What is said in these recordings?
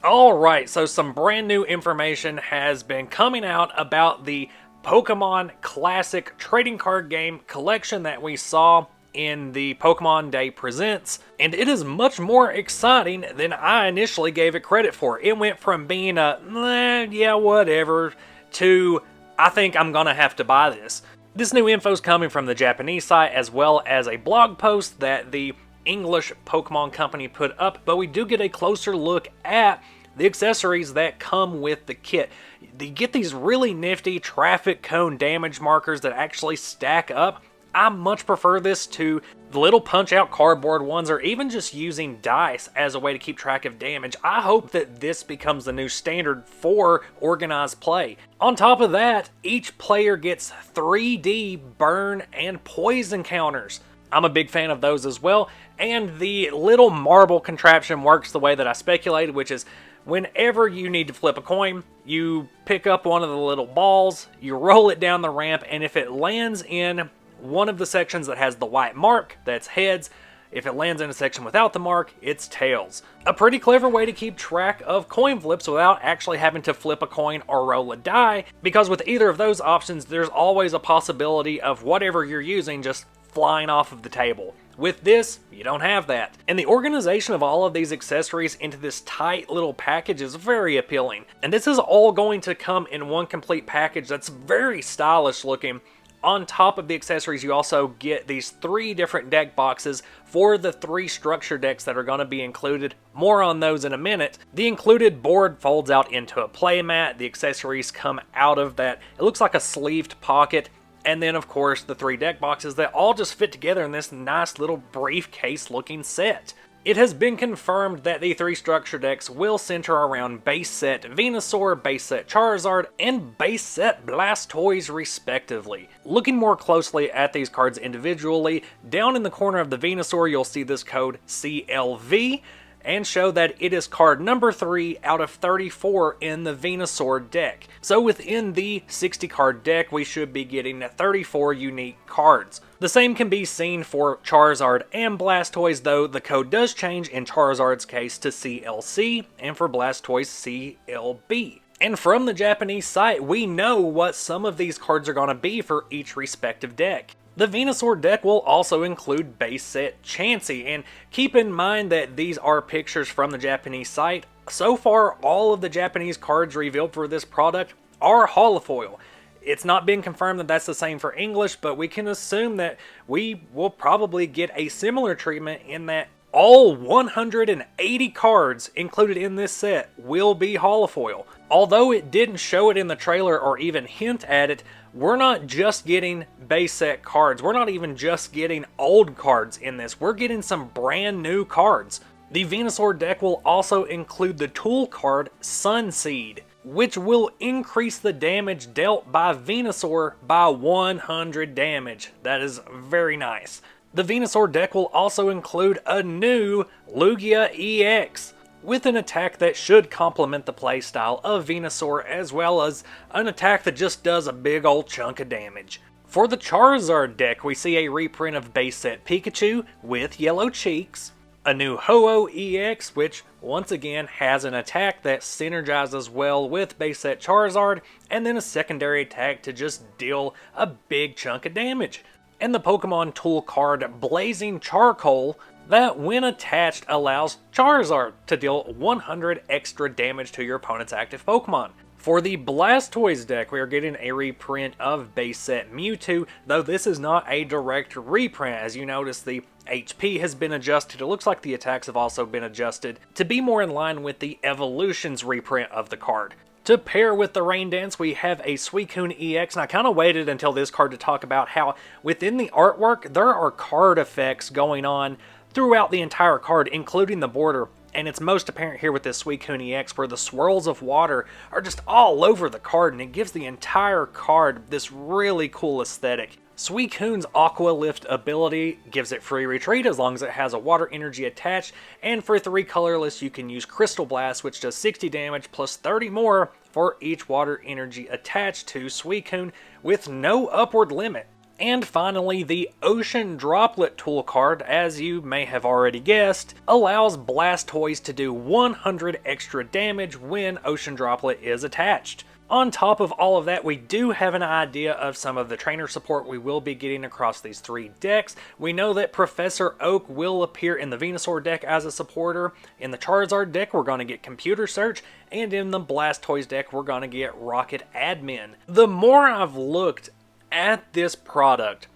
Alright, so some brand new information has been coming out about the Pokemon Classic trading card game collection that we saw in the Pokemon Day Presents, and it is much more exciting than I initially gave it credit for. It went from being yeah, whatever, to, I think I'm gonna have to buy this. This new info is coming from the Japanese site as well as a blog post that the English Pokemon company put up, but we do get a closer look at the accessories that come with the kit. You get these really nifty traffic cone damage markers that actually stack up. I much prefer this to the little punch-out cardboard ones, or even just using dice as a way to keep track of damage. I hope that this becomes the new standard for organized play. On top of that, each player gets 3D burn and poison counters. I'm a big fan of those as well, and the little marble contraption works the way that I speculated, which is whenever you need to flip a coin, you pick up one of the little balls, you roll it down the ramp, and if it lands in one of the sections that has the white mark, that's heads. If it lands in a section without the mark, it's tails. A pretty clever way to keep track of coin flips without actually having to flip a coin or roll a die, because with either of those options, there's always a possibility of whatever you're using just flying off of the table. With this, you don't have that. And the organization of all of these accessories into this tight little package is very appealing. And this is all going to come in one complete package that's very stylish looking. On top of the accessories, you also get these 3 different deck boxes for the 3 structure decks that are going to be included. More on those in a minute. The included board folds out into a playmat. The accessories come out of that. It looks like a sleeved pocket. And then, of course, the 3 deck boxes that all just fit together in this nice little briefcase-looking set. It has been confirmed that the 3 structure decks will center around base set Venusaur, base set Charizard, and base set Blastoise respectively. Looking more closely at these cards individually, down in the corner of the Venusaur you'll see this code CLV, and show that it is card number 3 out of 34 in the Venusaur deck. So within the 60 card deck, we should be getting 34 unique cards. The same can be seen for Charizard and Blastoise, though the code does change in Charizard's case to CLC, and for Blastoise CLB. And from the Japanese site, we know what some of these cards are going to be for each respective deck. The Venusaur deck will also include base set Chansey, and keep in mind that these are pictures from the Japanese site. So far, all of the Japanese cards revealed for this product are holofoil. It's not been confirmed that that's the same for English, but we can assume that we will probably get a similar treatment in that all 180 cards included in this set will be holofoil. Although it didn't show it in the trailer or even hint at it, we're not just getting base set cards. We're not even just getting old cards in this. We're getting some brand new cards. The Venusaur deck will also include the tool card Sunseed, which will increase the damage dealt by Venusaur by 100 damage. That is very nice. The Venusaur deck will also include a new Lugia EX, with an attack that should complement the playstyle of Venusaur, as well as an attack that just does a big old chunk of damage. For the Charizard deck, we see a reprint of base set Pikachu with yellow cheeks, a new Ho-Oh EX, which once again has an attack that synergizes well with base set Charizard, and then a secondary attack to just deal a big chunk of damage. And the Pokemon tool card Blazing Charcoal, that when attached allows Charizard to deal 100 extra damage to your opponent's active Pokemon. For the Blastoise deck, we are getting a reprint of base set Mewtwo, though this is not a direct reprint. As you notice, the HP has been adjusted. It looks like the attacks have also been adjusted to be more in line with the Evolutions reprint of the card. To pair with the Rain Dance, we have a Suicune EX, and I kind of waited until this card to talk about how within the artwork, there are card effects going on throughout the entire card, including the border, and it's most apparent here with this Suicune EX, where the swirls of water are just all over the card, and it gives the entire card this really cool aesthetic. Suicune's Aqua Lift ability gives it free retreat as long as it has a water energy attached, and for 3 colorless you can use Crystal Blast, which does 60 damage plus 30 more for each water energy attached to Suicune with no upward limit. And finally, the Ocean Droplet tool card, as you may have already guessed, allows Blastoise to do 100 extra damage when Ocean Droplet is attached. On top of all of that, we do have an idea of some of the trainer support we will be getting across these 3 decks. We know that Professor Oak will appear in the Venusaur deck as a supporter. In the Charizard deck, we're going to get Computer Search, and in the Blastoise deck, we're going to get Rocket Admin. The more I've looked at this product,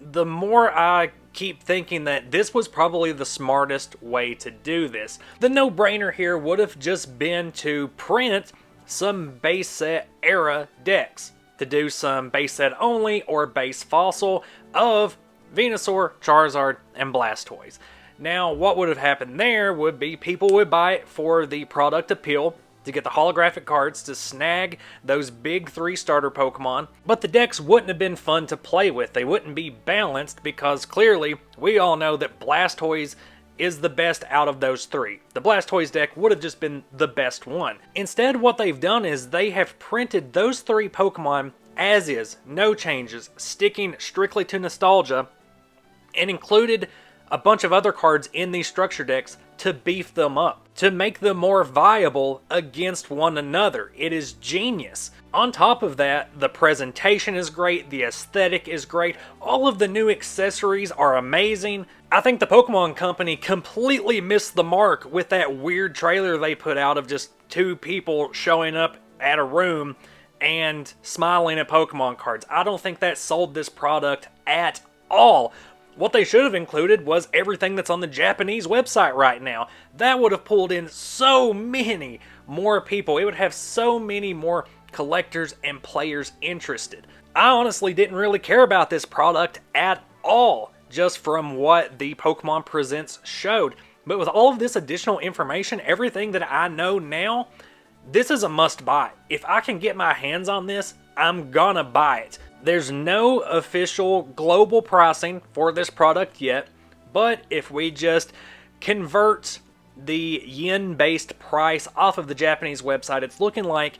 the more I keep thinking that this was probably the smartest way to do this. The no-brainer here would have just been to print some base set era decks, to do some base set only or base fossil of Venusaur, Charizard, and Blastoise. Now, what would have happened there would be people would buy it for the product appeal, to get the holographic cards to snag those big 3 starter Pokemon, but the decks wouldn't have been fun to play with. They wouldn't be balanced because clearly we all know that Blastoise is the best out of those 3. The Blastoise deck would have just been the best one. Instead, what they've done is they have printed those 3 Pokemon as is, no changes, sticking strictly to nostalgia, and included a bunch of other cards in these structure decks to beef them up, to make them more viable against one another. It is genius. On top of that, the presentation is great, the aesthetic is great, all of the new accessories are amazing. I think the Pokemon Company completely missed the mark with that weird trailer they put out of just 2 people showing up at a room and smiling at Pokemon cards. I don't think that sold this product at all. What they should have included was everything that's on the Japanese website right now. That would have pulled in so many more people. It would have so many more collectors and players interested. I honestly didn't really care about this product at all, just from what the Pokemon Presents showed. But with all of this additional information, everything that I know now, this is a must buy. If I can get my hands on this, I'm gonna buy it. There's no official global pricing for this product yet, but if we just convert the yen-based price off of the Japanese website, it's looking like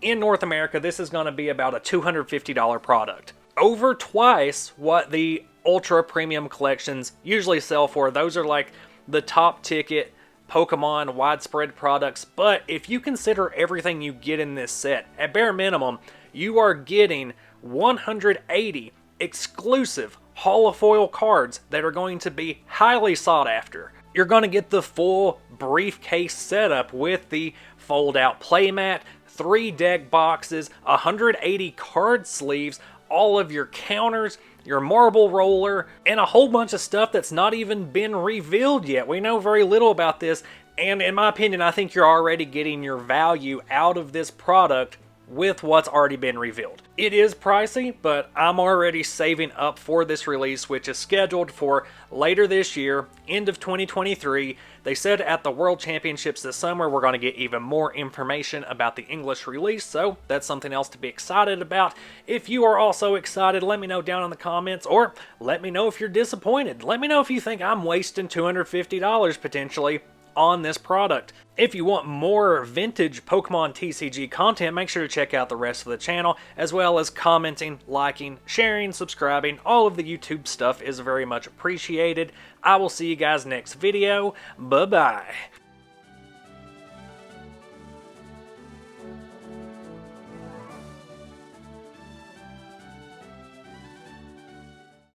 in North America this is going to be about a $250 product. Over twice what the ultra premium collections usually sell for. Those are like the top ticket Pokemon widespread products, but if you consider everything you get in this set, at bare minimum, you are getting 180 exclusive holofoil cards that are going to be highly sought after. You're going to get the full briefcase setup with the fold-out playmat, 3 deck boxes, 180 card sleeves, all of your counters, your marble roller, and a whole bunch of stuff that's not even been revealed yet. We know very little about this, and in my opinion, I think you're already getting your value out of this product with what's already been revealed. It is pricey, but I'm already saving up for this release, which is scheduled for later this year, end of 2023. They said at the World Championships this summer we're going to get even more information about the English release, so that's something else to be excited about. If you are also excited, let me know down in the comments, or let me know if you're disappointed. Let me know if you think I'm wasting $250 potentially on this product. If you want more vintage Pokemon TCG content, make sure to check out the rest of the channel, as well as commenting, liking, sharing, subscribing. All of the YouTube stuff is very much appreciated. I will see you guys next video. Bye-bye.